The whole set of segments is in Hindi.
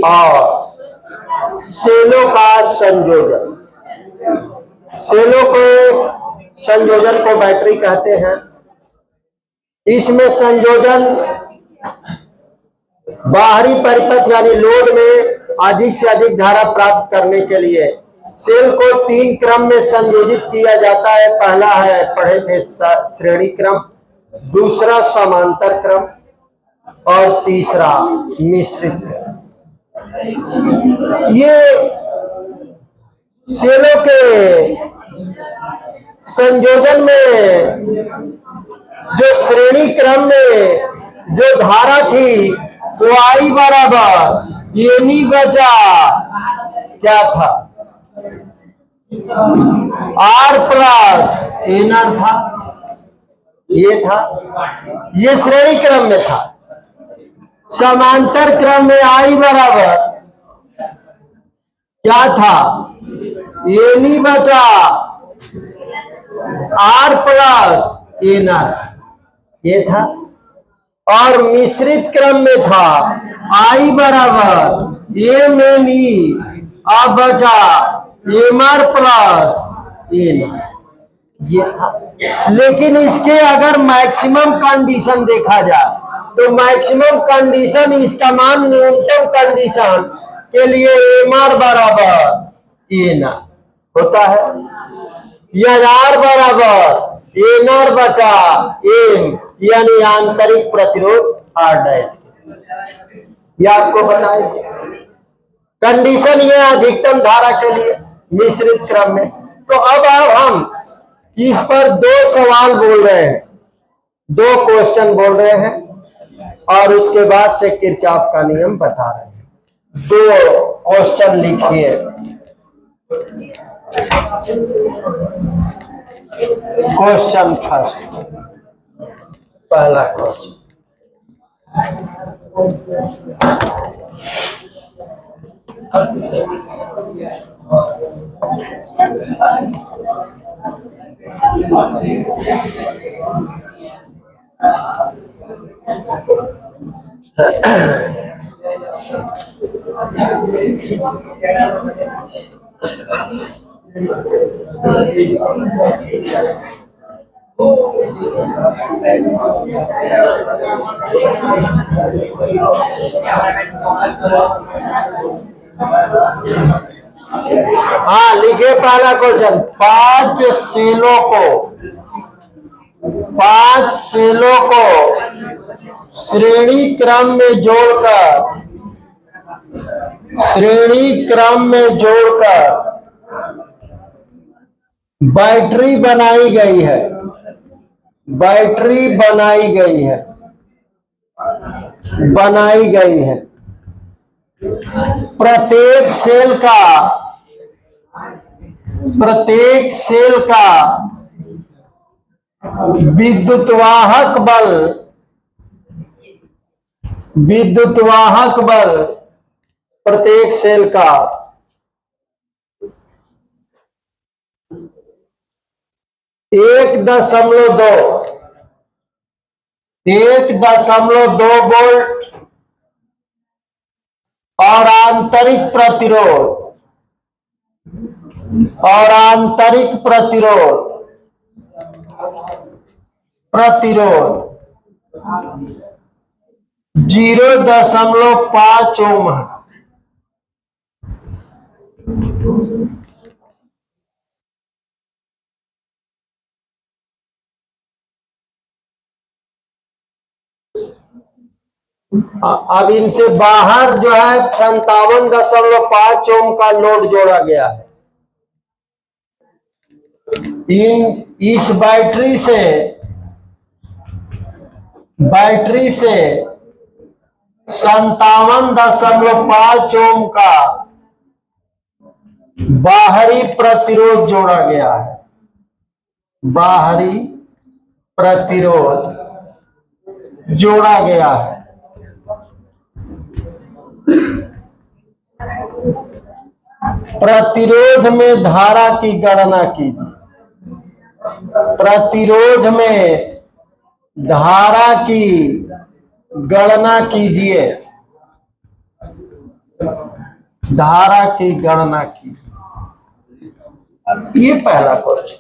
और सेलों का संयोजन। सेलों के संयोजन को बैटरी कहते हैं। इसमें संयोजन बाहरी परिपथ यानी लोड में अधिक से अधिक धारा प्राप्त करने के लिए सेल को 3 क्रम में संयोजित किया जाता है। पहला है, पढ़े थे, श्रेणी क्रम, दूसरा समांतर क्रम और तीसरा मिश्रित क्रम। ये सेलों के संयोजन में जो श्रेणी क्रम में जो धारा थी वो आई बराबर एनी बचा क्या था, आर प्लस एनआर था। ये था, ये श्रेणी क्रम में था। समांतर क्रम में आई बराबर क्या था, एनी बटा आर प्लस एनआर, ये था। और मिश्रित क्रम में था आई बराबर एम एन ई अब बटा एम आर प्लस एन, ये था। लेकिन इसके अगर मैक्सिमम कंडीशन देखा जाए तो मैक्सिमम कंडीशन, इसका मान न्यूनतम कंडीशन के लिए एम आर बराबर एन होता है या आर बराबर एन आर बटा एम यानी आंतरिक प्रतिरोध आर डैश। ये आपको बताए थे कंडीशन ये अधिकतम धारा के लिए मिश्रित क्रम में। तो अब हम इस पर 2 सवाल बोल रहे हैं, 2 क्वेश्चन बोल रहे हैं और उसके बाद से किरचॉफ का नियम बता रहे हैं। 2 क्वेश्चन लिखिए। क्वेश्चन फर्स्ट, पहला क्वेश्चन, हाँ लिखिए पहला क्वेश्चन। 5 सेलों को श्रेणी क्रम में जोड़कर बैटरी बनाई गई है। प्रत्येक सेल का विद्युतवाहक बल प्रत्येक सेल का 1.2 वोल्ट और आंतरिक प्रतिरोध 0.5 ओम है। अब इनसे बाहर जो है 57.5 ओम का लोड जोड़ा गया है। इस बैटरी से 57.5 ओम का बाहरी प्रतिरोध जोड़ा गया है। प्रतिरोध में धारा की गणना कीजिए। प्रतिरोध में धारा की गणना कीजिए। धारा की गणना की। ये पहला क्वेश्चन।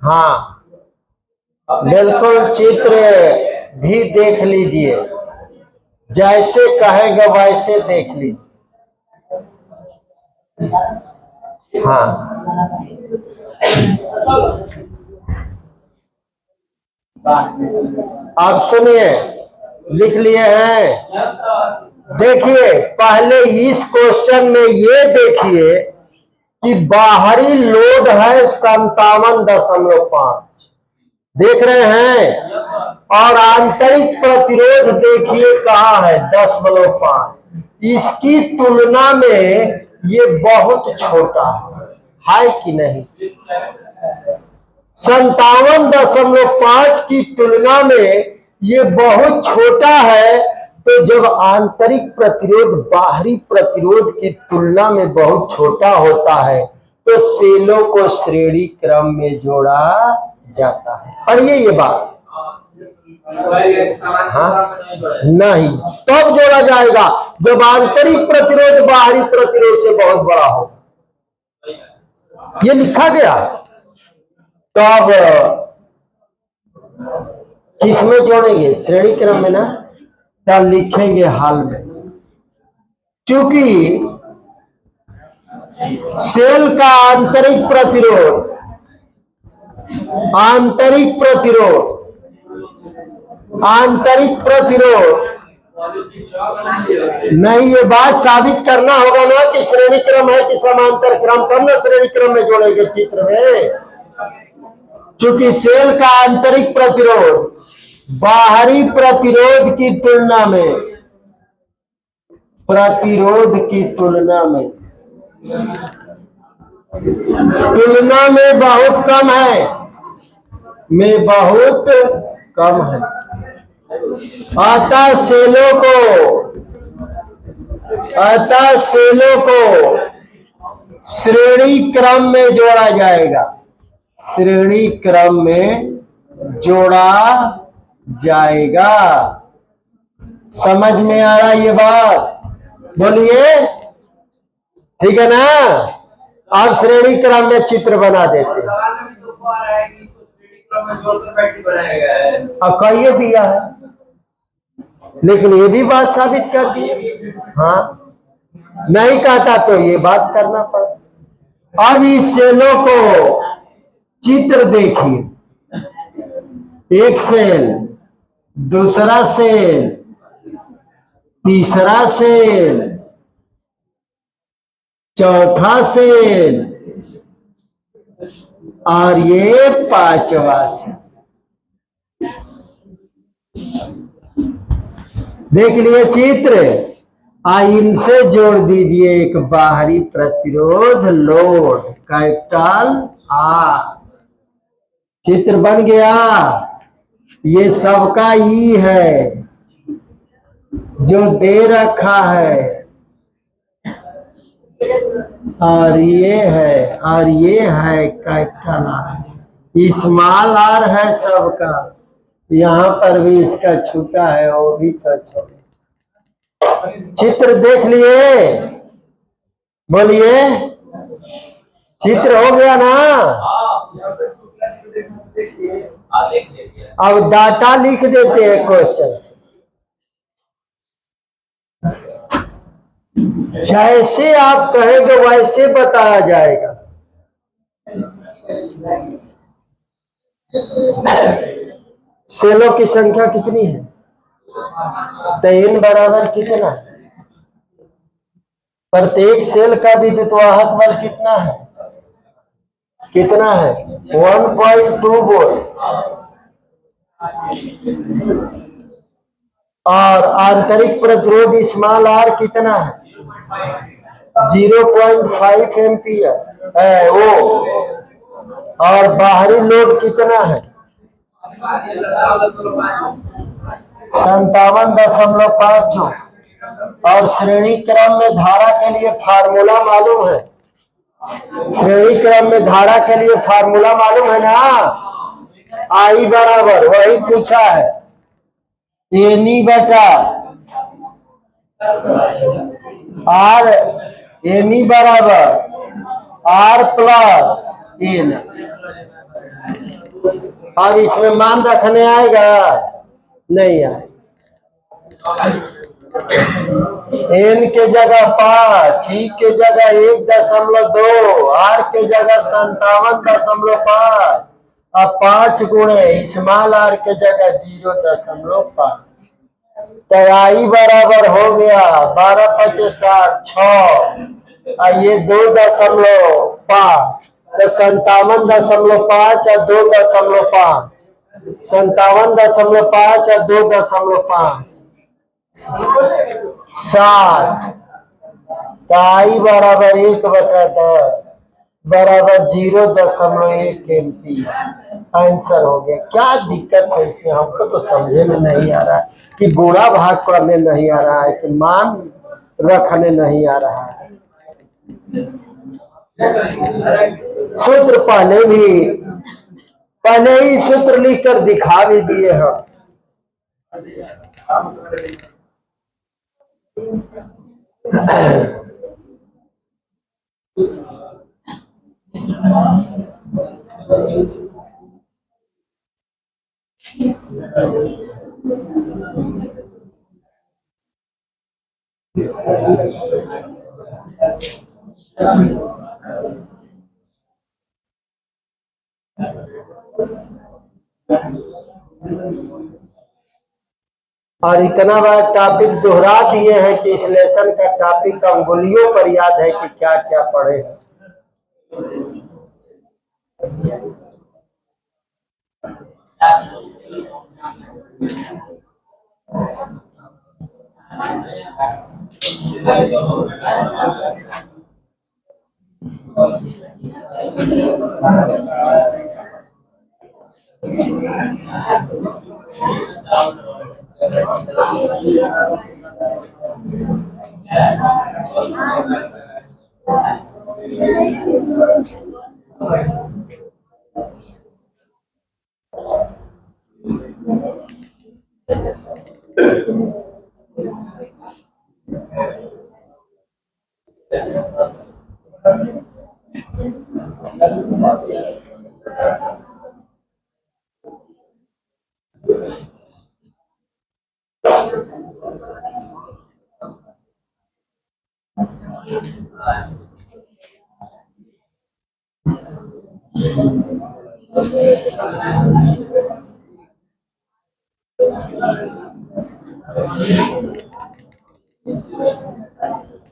हाँ, बिल्कुल चित्र भी देख लीजिए, जैसे कहेगा वैसे देख लीजिए। हाँ, आप सुनिए, लिख लिए हैं। देखिए, पहले इस क्वेश्चन में ये देखिए कि बाहरी लोड है 57.5, देख रहे हैं, और आंतरिक प्रतिरोध देखिए कहाँ है, 10.5। इसकी तुलना में ये बहुत छोटा है कि नहीं? 57.5 की तुलना में ये बहुत छोटा है। तो जब आंतरिक प्रतिरोध बाहरी प्रतिरोध की तुलना में बहुत छोटा होता है तो सेलों को श्रेणी क्रम में जोड़ा जाता है। पढ़िए ये बात। हाँ, नहीं, तब जोड़ा जाएगा जब आंतरिक प्रतिरोध बाहरी प्रतिरोध से बहुत बड़ा हो। ये लिखा गया। तब किसमें जोड़ेंगे? श्रेणी क्रम में ना। तब लिखेंगे हाल में, चूंकि सेल का आंतरिक प्रतिरोध नहीं, ये बात साबित करना होगा ना कि श्रेणी क्रम है कि समांतर क्रम, तब ना श्रेणी क्रम में जोड़ेंगे चित्र में। चूंकि सेल का आंतरिक प्रतिरोध बाहरी प्रतिरोध की तुलना में बहुत कम है, अतः सेलों को श्रेणी क्रम में जोड़ा जाएगा, श्रेणी क्रम में जोड़ा जाएगा। समझ में आ रहा है ये बात? बोलिए, ठीक है ना? आप श्रेणी क्रम में चित्र बना देते हैं। अब कहिए दिया है, लेकिन ये भी बात साबित कर दी। हाँ, नहीं कहता तो ये बात करना पड़ा। अब इस सेलों को चित्र देखिए, एक सेल, दूसरा सेल, तीसरा सेल, चौथा सेल, और ये पांचवा सेल। देख लिए चित्र। इनसे जोड़ दीजिए एक बाहरी प्रतिरोध लोड कैपिटल आर। चित्र बन गया। ये सबका ई है जो दे रखा है, और ये है कैपिटल आर। स्मॉल आर है सबका। यहाँ पर भी इसका छूटा है, वो भी तो छोटे। चित्र देख लिए? बोलिए, चित्र हो गया ना? अब डाटा लिख देते हैं क्वेश्चन से। जैसे आप कहेंगे वैसे बताया जाएगा। सेलों की संख्या कितनी है? 3 बराबर कितना है? प्रत्येक सेल का विद्युतवाहक बल कितना है? 1.2 वोल्ट। और आंतरिक प्रतिरोध स्मॉल आर कितना है? 0.5 एम्पियर है वो। और बाहरी लोड कितना है? 57.5। और श्रेणी क्रम में धारा के लिए फार्मूला मालूम है? श्रेणी क्रम में धारा के लिए फार्मूला मालूम है ना? आई बराबर, वही पूछा है, एनी बटा आर एन ई बराबर आर प्लस एन। और इसमें मान रखने आएगा नहीं आएगा। एन के जगह 5, ई के जगह 1.2, आर के जगह 57.5 और 5 गुणे इस्माल आर के जगह 0.5। तो आई बराबर हो गया 12×5=60 और ये 2.5 तो 57.5 और 2.5 57.5 और 2.5 60। तो आई बराबर 1/10 बराबर 0.1 MP आंसर हो गया। क्या दिक्कत है इसमें, हमको तो समझे में नहीं आ रहा है कि गुणा भाग करने नहीं आ रहा है कि मान रखने नहीं आ रहा है। सूत्र पहले ही सूत्र लिखकर दिखा भी दिए हम। और इतना बार टॉपिक दोहरा दिए हैं कि इस लेसन का टॉपिक अंगुलियों पर याद है कि क्या क्या पढ़े हैं।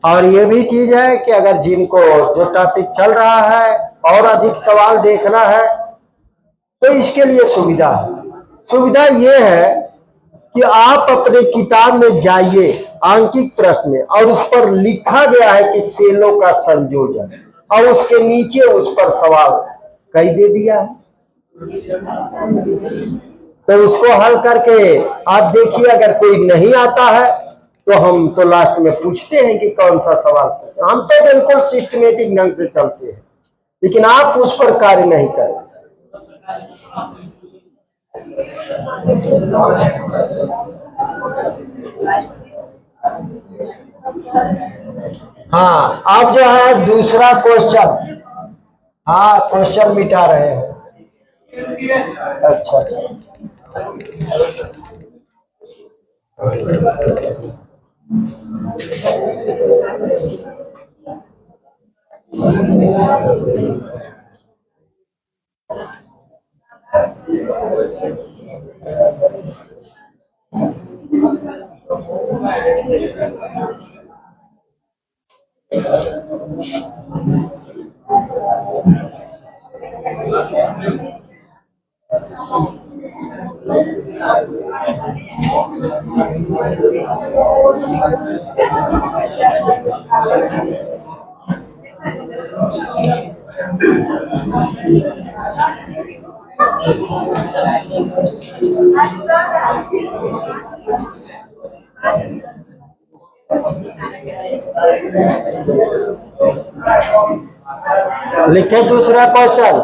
और ये भी चीज है कि अगर जिनको जो टॉपिक चल रहा है और अधिक सवाल देखना है तो इसके लिए सुविधा है। सुविधा ये है कि आप अपने किताब में जाइए आंकिक प्रश्न में और उस पर लिखा गया है कि सेलों का संयोजन और उसके नीचे उस पर सवाल कई दे दिया है। तो उसको हल करके आप देखिए, अगर कोई नहीं आता है तो हम तो लास्ट में पूछते हैं कि कौन सा सवाल। हम तो बिल्कुल सिस्टमेटिक ढंग से चलते हैं, लेकिन आप उस पर कार्य नहीं करते। हाँ, अब जो है दूसरा क्वेश्चन, हाँ क्वेश्चन मिटा रहे हैं। अच्छा अच्छा, लिखे दूसरा क्वेश्चन।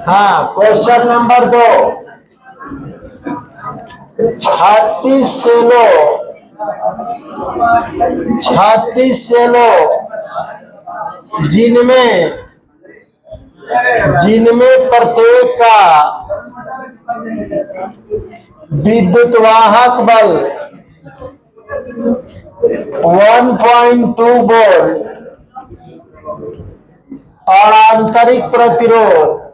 हाँ, क्वेश्चन नंबर 2। 36 सेलों जिनमें प्रत्येक का विद्युत वाहक बल 1.2 वोल्ट और आंतरिक प्रतिरोध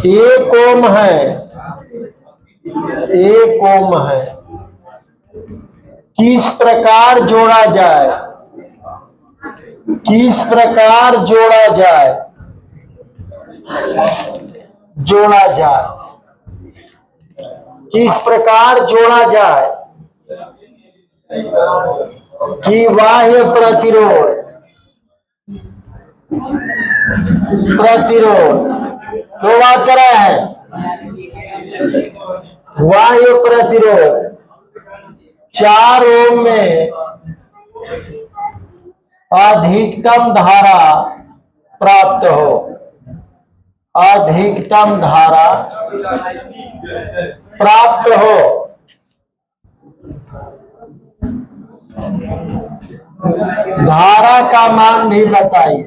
1 ओम है, 1 ओम है, किस प्रकार जोड़ा जाए? किस प्रकार जोड़ा जाए? किस प्रकार जोड़ा जाए कि बाह्य प्रतिरोध तो बात कर रहे हैं। बाह्य प्रतिरोध 4 ओम में अधिकतम धारा प्राप्त हो, अधिकतम धारा प्राप्त हो। धारा का मान भी बताइए,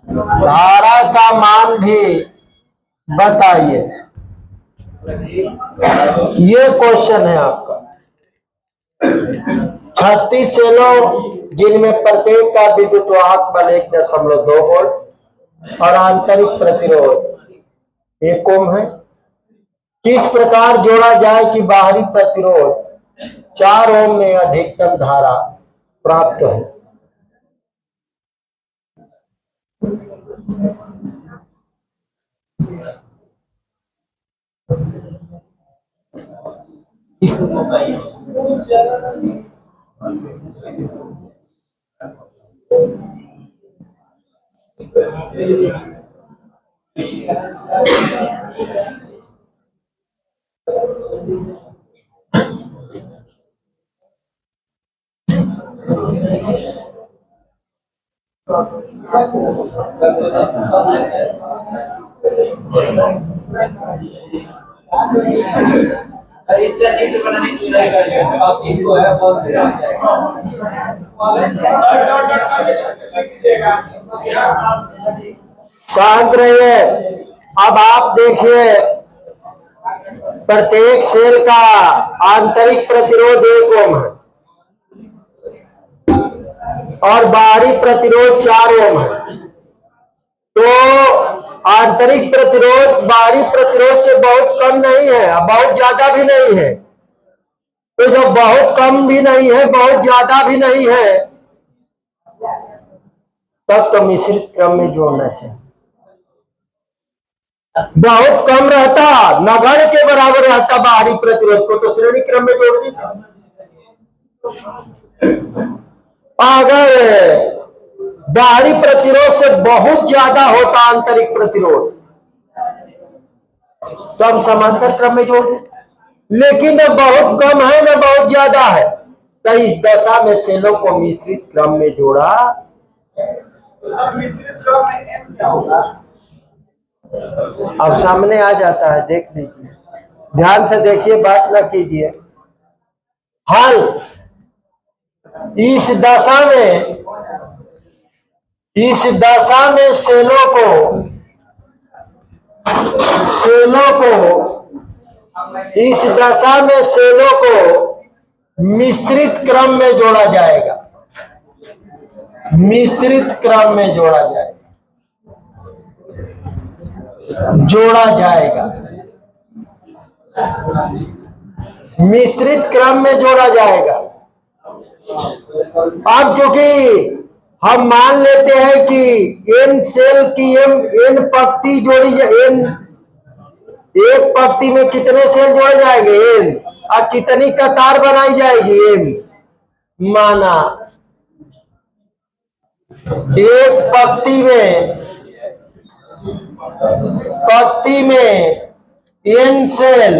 धारा का मान भी बताइए। ये क्वेश्चन है आपका। 36 सेलों जिनमें प्रत्येक का विद्युत वाहक बल 1.2 वोल्ट और आंतरिक प्रतिरोध 1 ओम है, किस प्रकार जोड़ा जाए कि बाहरी प्रतिरोध 4 ओम में अधिकतम धारा प्राप्त है? इसका चित्र बनाने की आप इसको है बहुत शांत रहिए। अब आप देखिए, प्रत्येक सेल का आंतरिक प्रतिरोध 1 ओम है और बाहरी प्रतिरोध 4 ओम है। तो आंतरिक प्रतिरोध बाहरी प्रतिरोध से बहुत कम नहीं है, बहुत ज्यादा भी नहीं है। तो जब बहुत कम भी नहीं है, बहुत ज्यादा भी नहीं है, तब तो मिश्रित क्रम में जोड़ना चाहिए। बहुत कम रहता, नगण्य के बराबर रहता बाहरी प्रतिरोध को, तो श्रेणी क्रम में जोड़ देता। अगर बाहरी प्रतिरोध से बहुत ज्यादा होता आंतरिक प्रतिरोध, तो हम समांतर क्रम में जोड़ देते। लेकिन न बहुत कम है न बहुत ज्यादा है, तो इस दशा में सेलों को मिश्रित क्रम में जोड़ा। मिश्रित क्रम में एम क्या होगा? अब सामने आ जाता है, देख लीजिए, ध्यान से देखिए, बात ना कीजिए। हल इस दशा में सेलों को इस दशा में सेलों को मिश्रित क्रम में जोड़ा जाएगा। मिश्रित क्रम में जोड़ा जाएगा। मिश्रित क्रम में जोड़ा जाएगा। अब चूंकि हम मान लेते हैं कि एन सेल की एन पंक्ति जोड़ी, एन एक पंक्ति में कितने सेल जोड़े जाएंगे? एन। और कितनी कतार बनाई जाएगी? एन। माना एक पंक्ति में पत्ती में एन सेल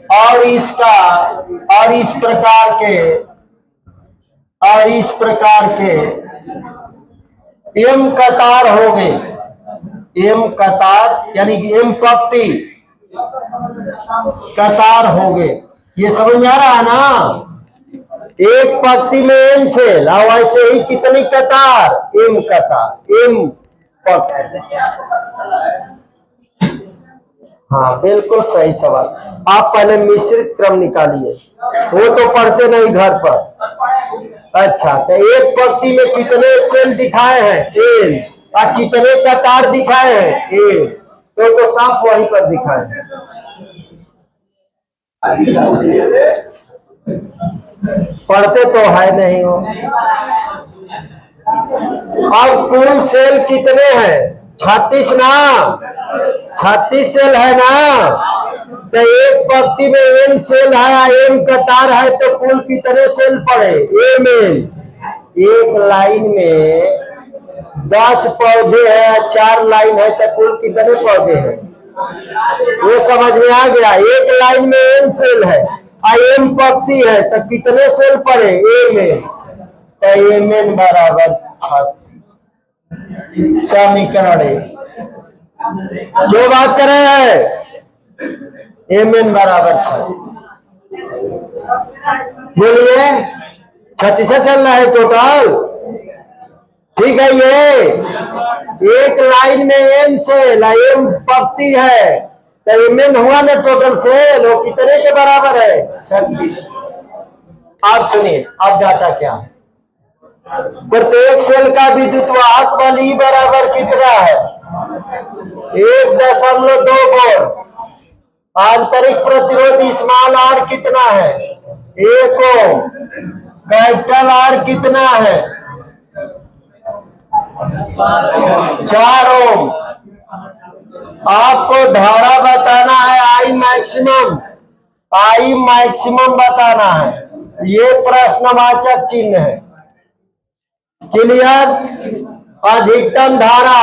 और इस प्रकार के एम कतार हो गए। एम कतार यानी कि एम पत्ती कतार हो गए। ये समझ में आ रहा है ना? एक पत्ती में एन सेल और ऐसे ही कितनी कतार? एम कतार, एम पत्ती। हाँ बिल्कुल सही सवाल। आप पहले मिश्रित क्रम निकालिए, वो तो पढ़ते नहीं घर पर। अच्छा, तो एक पत्ती में कितने सेल दिखाए हैं? एन। और कितने कतार दिखाए हैं? एन। तो साफ वहीं पर दिखाए हैं। पढ़ते तो है नहीं हो। अब कुल सेल कितने हैं? 36 ना, 36 सेल है ना। तो एक पत्ती में एन सेल है, एम कतार है, तो कुल कितने सेल पड़े? M N. एक लाइन में 10 पौधे हैं, 4 लाइन है, तो कुल कितने पौधे हैं? वो समझ में आ गया। एक लाइन में एन सेल है और एम पत्ती है, तो कितने सेल पड़े? M n. तो एम एन बराबर 36। समीकरण जो बात कर रहे हैं, एम एन बराबर 36। बोलिए, 36 चल रहा है टोटल। ठीक है। ये एक लाइन में एन सेल, एम पत्ती है, तो एम एन हुआ ना टोटल सेल, वो कितने के बराबर है? 36। आप सुनिए, अब डाटा क्या है? प्रत्येक सेल का विद्युत वाहक बल ई बराबर कितना है? 1.2 वोल्ट। आंतरिक प्रतिरोध स्मॉल आर कितना है? 1 ओम। कैपिटल आर कितना है? 4 ओम। आपको धारा बताना है, आई मैक्सिमम बताना है। ये प्रश्नवाचक चिन्ह है। क्लियर? अधिकतम धारा,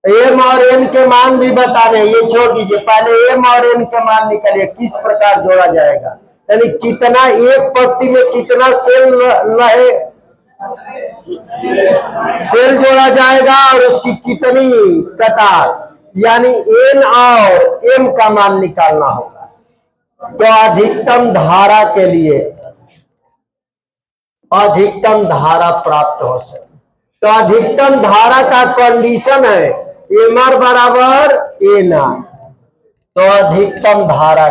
एम और एन के मान भी बताने, ये छोड़ दीजिए, पहले एम और एन के मान निकालिए। किस प्रकार जोड़ा जाएगा, यानी कितना एक पत्ती में कितना सेल जोड़ा जाएगा और उसकी कितनी कतार, यानी एन और एम का मान निकालना होगा। तो अधिकतम धारा के लिए अधिकतम धारा प्राप्त हो सके, तो अधिकतम धारा का कंडीशन है एम आर बराबर एन आर। तो अधिकतम धारा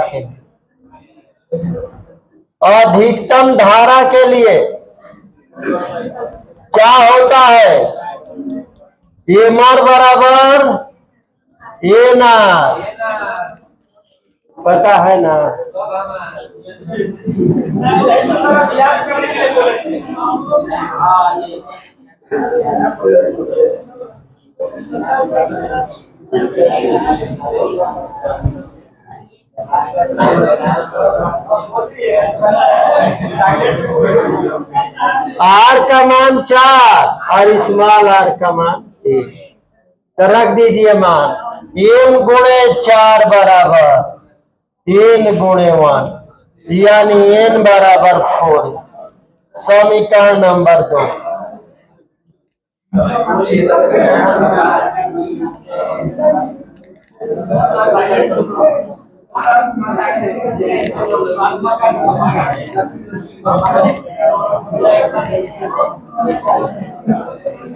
के लिए क्या होता है? एम आर बराबर एन आर। पता है ना? आर का मान 4 और स्मॉल आर का मान 1। तो रख दीजिए मान एम गुणे 4 बराबर एन गुणे 1, यानी एन बराबर 4। समीकरण नंबर 2।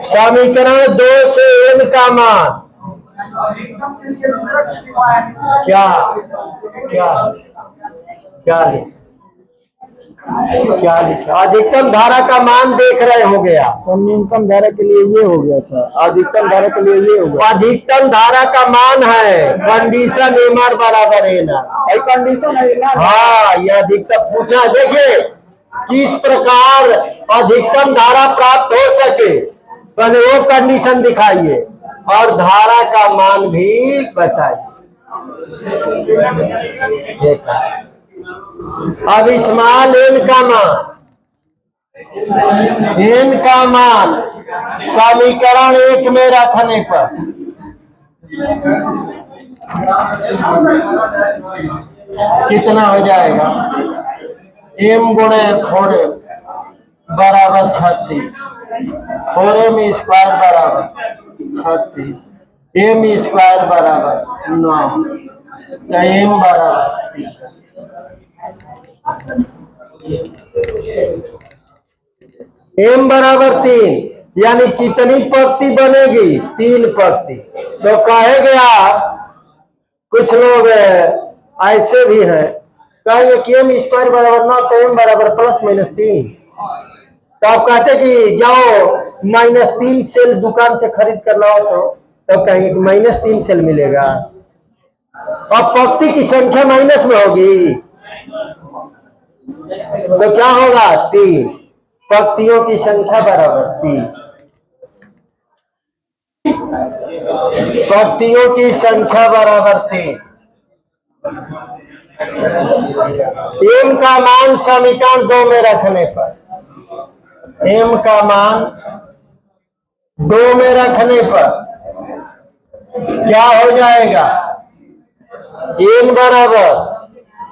समीकरण 2 से एन का मान क्या क्या क्या लिखा? अधिकतम धारा का मान देख रहे हो गया। न्यूनतम धारा के लिए ये हो गया था, अधिकतम धारा के लिए ये हो गया। अधिकतम धारा का मान है कंडीशन एम आर बराबर एन आर। कंडीशन है ना? हाँ, यह अधिकतम पूछा। देखिए किस प्रकार अधिकतम धारा प्राप्त हो सके, पहले वो कंडीशन दिखाइए और धारा का मान भी बताइए। अब स्मॉल एन का मान n का मान समीकरण 1 में रखने पर कितना हो जाएगा? m गुणे 4m बराबर 36, 4m स्क्वायर बराबर 36, m स्क्वायर बराबर 9, तो m बराबर 3। m बराबर 3 यानी कितनी पंक्ति बनेगी? 3 पंक्ति। तो कहेंगे आप, कुछ लोग ऐसे भी हैं, कहेंगे कि m स्क्वायर बराबर 9, तो m बराबर +-3। तो आप कहते कि जाओ -3 सेल दुकान से खरीद कर लाओ, तो कहेंगे कि -3 सेल मिलेगा। अब पंक्ति की संख्या माइनस में होगी तो क्या होगा? 3। पंक्तियों की संख्या बराबर 3। पंक्तियों की संख्या बराबर 3। m का मान समीकरण 2 में रखने पर, m का मान 2 में रखने पर क्या हो जाएगा? n बराबर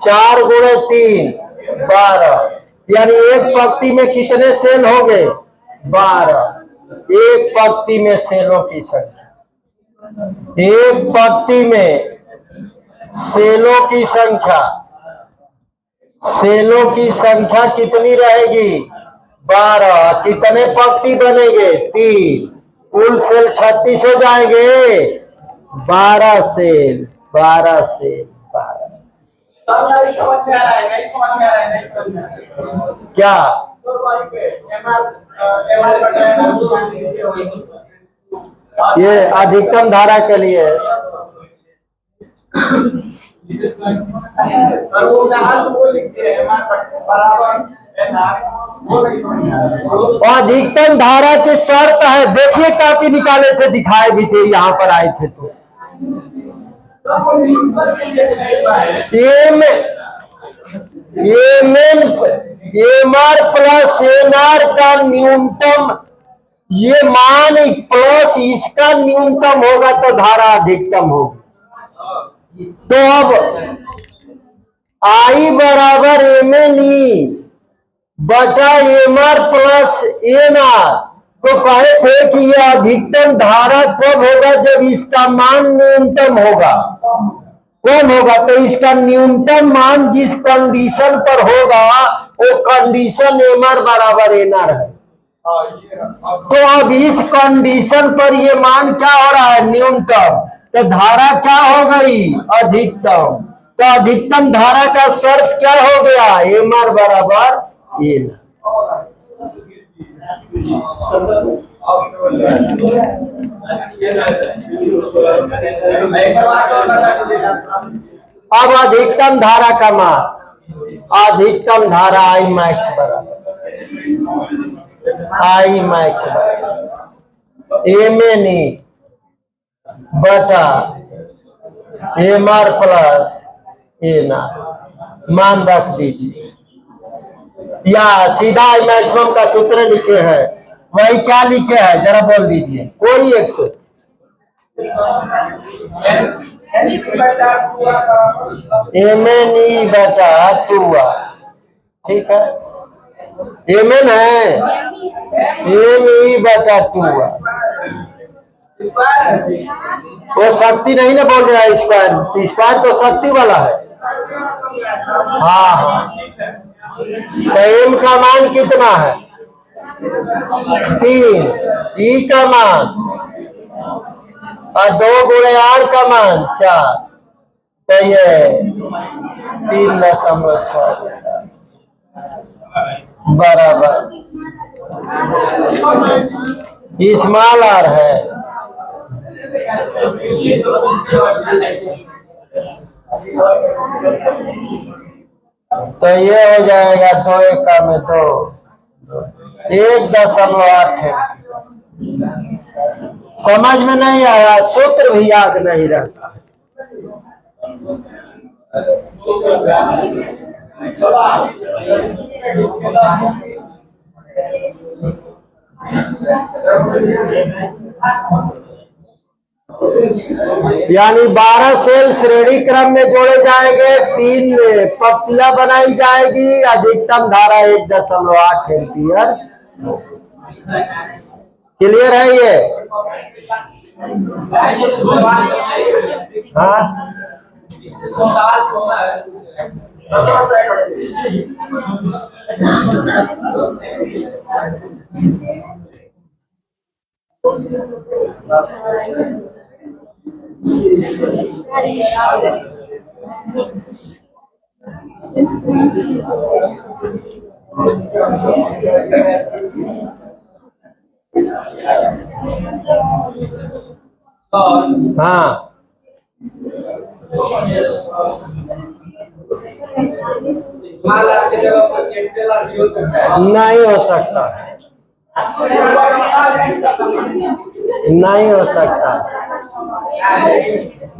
4 गुणे 3 12, यानी एक पंक्ति में कितने सेल हो गए? 12। एक पंक्ति में सेलों की संख्या, एक पंक्ति में सेलों की संख्या, सेलों की संख्या कितनी रहेगी? 12। कितने पंक्ति बनेंगे? 3। कुल सेल 36 हो जाएंगे। 12 सेल, 12 सेल, 12। नहीं समझ में आ रहा है, नहीं समझ में आ रहा है, नहीं समझ में आ रहा है। क्या? ये अधिकतम धारा के लिए सर वो कहाँ से वो लिखते हैं बराबर वो नहीं समझ में आ रहा है। अधिकतम धारा की शर्त है। देखिए कापी निकाले थे, दिखाए भी थे, यहाँ पर आए थे तो एमआर प्लस एनआर का न्यूनतम, ये मान प्लस इसका न्यूनतम होगा तो धारा अधिकतम होगी। तो अब I बराबर एम एन ई बटा एमआर प्लस एनआर, तो कहे थे कि यह अधिकतम धारा कब होगा? जब इसका मान न्यूनतम होगा। कौन होगा? तो इसका न्यूनतम मान जिस कंडीशन पर होगा वो कंडीशन एमआर बराबर एनआर है। तो अब इस कंडीशन पर ये मान क्या हो रहा है? न्यूनतम। तो धारा क्या हो गई? अधिकतम। तो अधिकतम धारा का शर्त क्या हो गया? एमआर बराबर एन। अब अधिकतम धारा का मान, अधिकतम धारा आई मैक्स बराबर, आई मैक्स बराबर एम एन ई बटा m R plus n R. मान रख दीजिए, या सीधा आई मैक्सिमम का सूत्र लिखे हैं, वही क्या लिखे हैं जरा बोल दीजिए, कोई एक सूत्र। एम एन ई बटा 2r, ठीक है। एम एन है, एम ई बटा 2r। वो शक्ति नहीं ना बोल रहा है स्क्वायर, स्क्वायर तो शक्ति वाला है। हाँ हाँ, तो एम का मान कितना है? 3, ई का मान और 2 गुणे आर का मान 4, तो ये 3.6 बराबर स्मॉल आर है। तो ये हो जाएगा 2 एका में 2, 1.8 है। समझ में नहीं आया, सूत्र भी याद नहीं रहता है। यानी 12 सेल श्रेणी क्रम में जोड़े जाएंगे, 3 पंक्तियां बनाई जाएगी, अधिकतम धारा 1.8 एम्पियर। क्लियर है ये? हाँ, हाँ, नहीं हो सकता, नहीं हो सकता,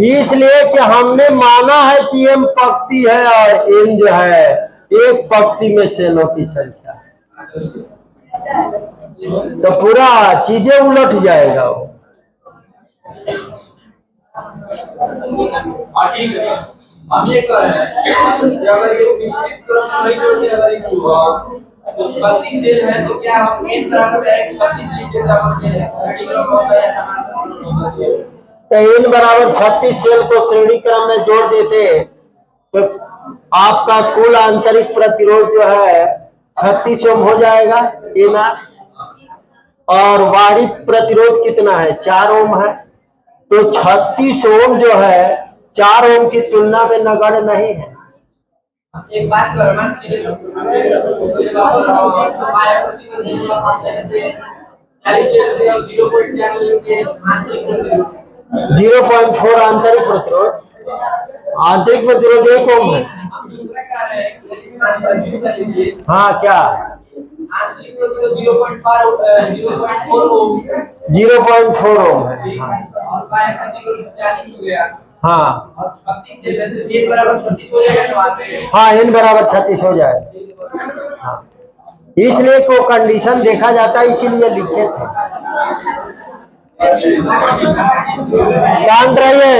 इसलिए कि हमने माना है कि एम पंक्ति है और एन जो है एक पंक्ति में सेलों की संख्या है, तो पूरा चीजें उलट जाएगा वो। हम ये कह रहे हैं कि अगर ये निश्चित क्रम नहीं जोड़ते, अगर ये हुआ तो 32 सेल है, तो क्या हम मेन बराबर डायरेक्ट 32 लिख देते हैं? श्रेणी क्रम होगा या समांतर होगा? तो इन बराबर 36 सेल को श्रेणी क्रम में जोड़ देते तो आपका कुल आंतरिक प्रतिरोध जो है 36 ओम हो जाएगा एन आर, और बाहरी प्रतिरोध कितना है? 4 ओम है। तो 36 ओम जो है 4 ओम की तुलना में नगण्य नहीं है। एक बात कर, मान लीजिए 0.4 आंतरिक प्रतिरोध, आंतरिक प्रतिरोध 1 ओम है। हाँ, क्या? आंतरिक प्रतिरोध 0.4 ओम, 0.4 ओम है। हाँ, और बाह्य प्रतिरोध 40 हो गया। हाँ, और 36 से लेते एन बराबर 36 हो जाएगा, तो वहां पे हाँ, एन बराबर 36 हो जाए। हाँ, इसलिए को कंडीशन देखा जाता है, इसीलिए लिखे थे। शांत रहिए।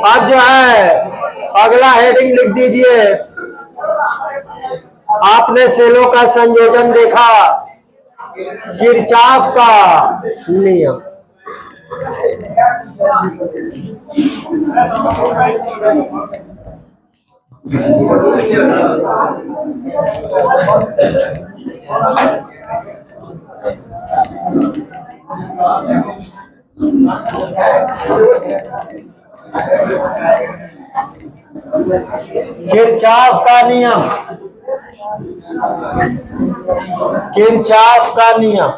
अब जो है अगला हेडिंग लिख दीजिए। आपने सेलों का संयोजन देखा, किरचॉफ का नियम। किरचॉफ का नियम, किरचॉफ का नियम।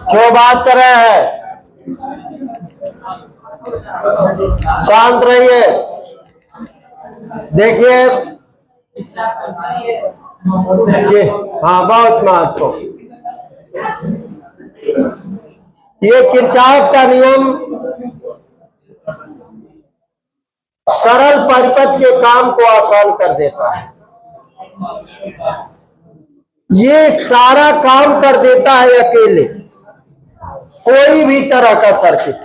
क्यों बात कर रहे हैं? शांत रहिए। देखिए, हाँ, बहुत महत्वपूर्ण। ये किरचॉफ का नियम सरल परिपथ के काम को आसान कर देता है। ये सारा काम कर देता है अकेले, कोई भी तरह का सर्किट।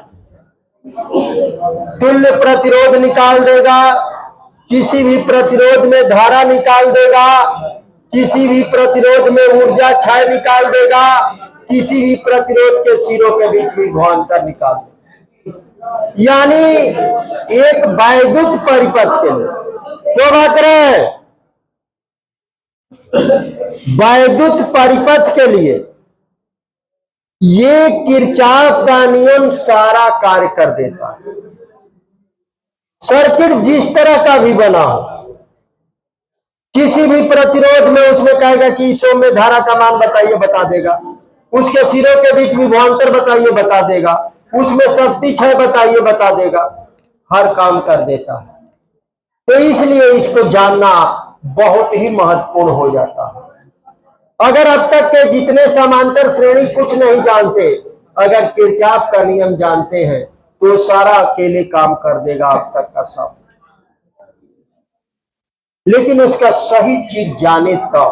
तुल्य प्रतिरोध निकाल देगा, किसी भी प्रतिरोध में धारा निकाल देगा, किसी भी प्रतिरोध में ऊर्जा क्षय निकाल देगा, किसी भी प्रतिरोध के सिरों के बीच में भावांतर निकाल देगा। यानी एक वैद्युत परिपथ के लिए क्यों बात रहे हैं? वैद्युत परिपथ के लिए ये किरचॉफ का नियम सारा कार्य कर देता है। सर्किट जिस तरह का भी बना हो, किसी भी प्रतिरोध में उसमें कहेगा कि इस ओम में धारा का मान बताइए, बता देगा। उसके सिरों के बीच विभवांतर बताइए, बता देगा। उसमें शक्ति क्षय बताइए, बता देगा। हर काम कर देता है। तो इसलिए इसको जानना बहुत ही महत्वपूर्ण हो जाता है। अगर अब तक के जितने समांतर श्रेणी कुछ नहीं जानते, अगर किरचॉफ का नियम जानते हैं तो सारा अकेले काम कर देगा अब तक का सब। लेकिन उसका सही चीज जाने तो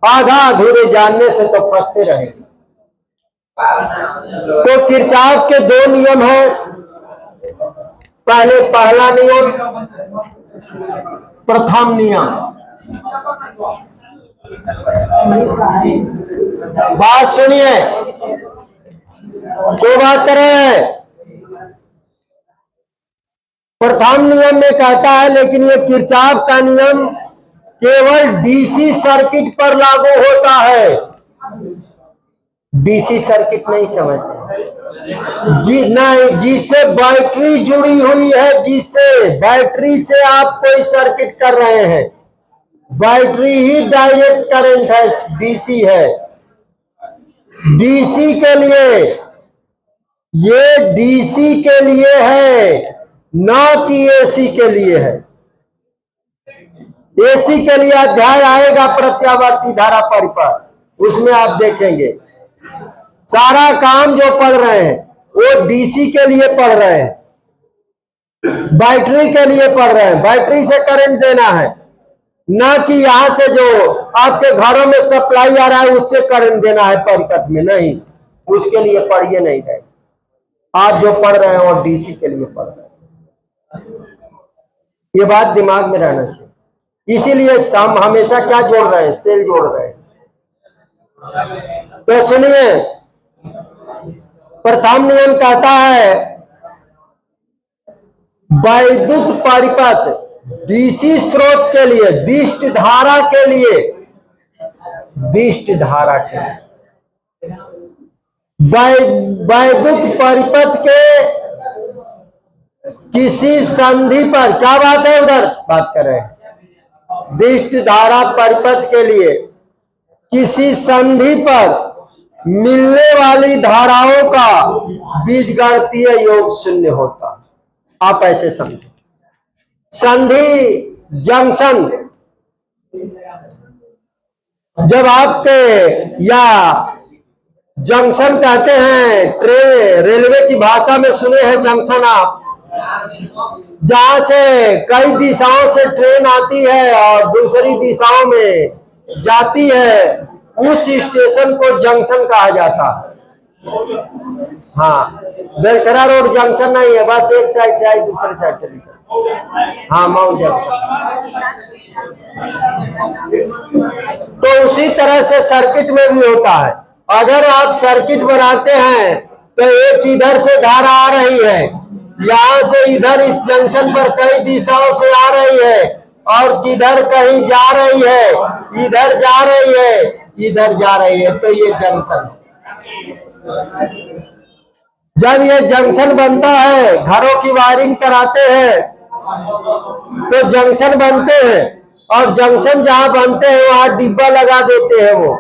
आधा अधूरे जानने से तो फंसते रहेंगे। तो किरचॉफ के दो नियम हैं। पहला नियम, प्रथम नियम। बात सुनिए, क्यों बात कर रहे हैं? प्रथम नियम में कहता है, लेकिन ये किरचॉफ का नियम केवल डीसी सर्किट पर लागू होता है। डीसी सर्किट नहीं समझते नहीं, जिससे बैटरी जुड़ी हुई है, जिससे बैटरी से आप कोई सर्किट कर रहे हैं, बैटरी ही डायरेक्ट करंट है, डीसी है। डीसी के लिए, ये डीसी के लिए है, ना कि एसी के लिए है। एसी के लिए अध्याय आएगा प्रत्यावर्ती धारा परिपथ, उसमें आप देखेंगे सारा काम जो पढ़ रहे हैं वो डीसी के लिए पढ़ रहे हैं, बैटरी के लिए पढ़ रहे हैं। बैटरी से करंट देना है, ना कि यहां से जो आपके घरों में सप्लाई आ रहा है उससे करंट देना है परिपथ में, नहीं, उसके लिए पढ़िए नहीं गए। आप जो पढ़ रहे हैं वो डीसी के लिए पढ़ रहे हैं, ये बात दिमाग में रहना चाहिए। इसीलिए हम हमेशा क्या जोड़ रहे हैं? सेल जोड़ रहे हैं। तो सुनिए, प्रथम नियम कहता है वैद्युत परिपथ डीसी स्रोत के लिए, दिष्ट धारा के लिए, दिष्ट धारा के लिए, वैद्युत परिपथ के किसी संधि पर, क्या बात है उधर बात कर रहे हैं, दिष्ट धारा परिपथ के लिए किसी संधि पर मिलने वाली धाराओं का बीजगणितीय योग शून्य होता है। आप ऐसे समझो, संधि जंक्शन, जब आपके या जंक्शन कहते हैं, ट्रेन रेलवे की भाषा में सुने हैं जंक्शन आप, जहां से कई दिशाओं से ट्रेन आती है और दूसरी दिशाओं में जाती है, उस स्टेशन को जंक्शन कहा जाता है। हाँ, बेलखरा रोड जंक्शन नहीं है, बस एक साइड से आई दूसरी साइड से निकल, हाँ, माउंट जंक्शन। तो उसी तरह से सर्किट में भी होता है। अगर आप सर्किट बनाते हैं तो एक इधर से धारा आ रही है, यहां से इधर इस जंक्शन पर कई दिशाओं से आ रही है, और किधर कहीं जा रही है, इधर जा रही है, इधर जा रही है, तो ये जंक्शन। जब ये जंक्शन बनता है, घरों की वायरिंग कराते हैं तो जंक्शन बनते हैं, और जंक्शन जहां बनते हैं वहां डिब्बा लगा देते हैं वो,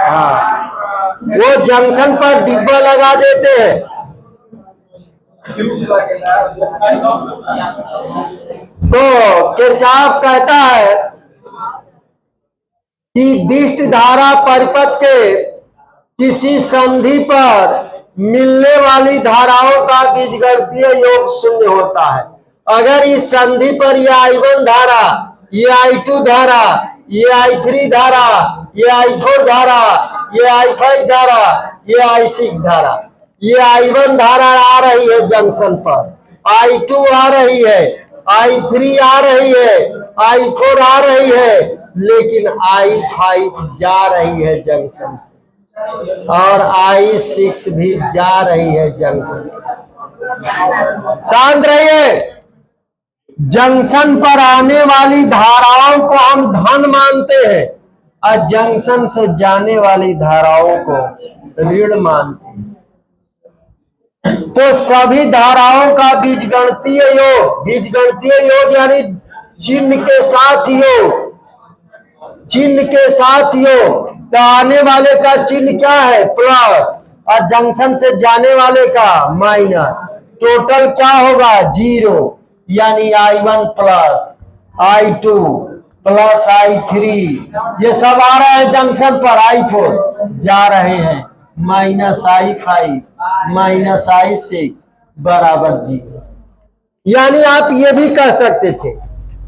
हाँ, वो जंक्शन पर डिब्बा लगा देते हैं। तो किरचॉफ कहता है कि दिष्ट धारा परिपथ के किसी संधि पर मिलने वाली धाराओं का बीजगणितीय योग शून्य होता है। अगर इस संधि पर ये I1 धारा, ये I2 धारा, ये I3 धारा, ये I4 धारा, ये I5 धारा, ये I6 धारा, ये I1 धारा आ रही है जंक्शन पर, I2 आ रही है, I3 आ रही है, I4 आ रही है, लेकिन I5 जा रही है जंक्शन से, और I6 भी जा रही है जंक्शन से। शांत रहिए। जंक्शन पर आने वाली धाराओं को हम धन मानते हैं, और जंक्शन से जाने वाली धाराओं को ऋण मानते हैं। तो सभी धाराओं का बीजगणितीय योग, बीजगणितीय योग यानी चिन्ह के साथ योग, चिन्ह के साथ योग। तो आने वाले का चिन्ह क्या है? प्लस, और जंक्शन से जाने वाले का माइनस। टोटल क्या होगा? 0, यानी I1 plus I2 plus I3, ये सब आ रहा है जंक्शन पर। I4 जा रहे हैं माइनस I5 माइनस I6 बराबर 0। यानी आप ये भी कह सकते थे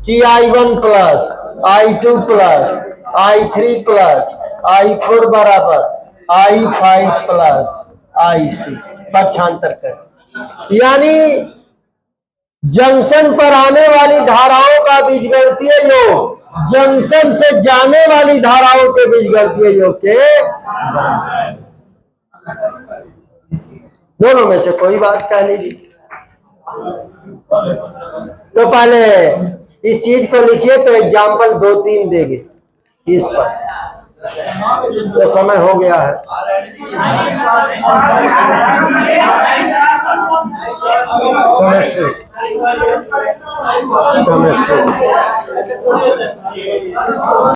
कि I1 plus I2 plus I3 plus I4 बराबर I5 प्लस I6 पक्षांतर कर। यानी जंक्शन पर आने वाली धाराओं का बीजगणितीय योग जंक्शन से जाने वाली धाराओं के बीजगणितीय योग के दोनों में से कोई बात कह लीजिए। तो पहले इस चीज को लिखिए तो एग्जाम्पल 2-3 देंगे इस पर। तो समय हो गया है। केमिस्ट्री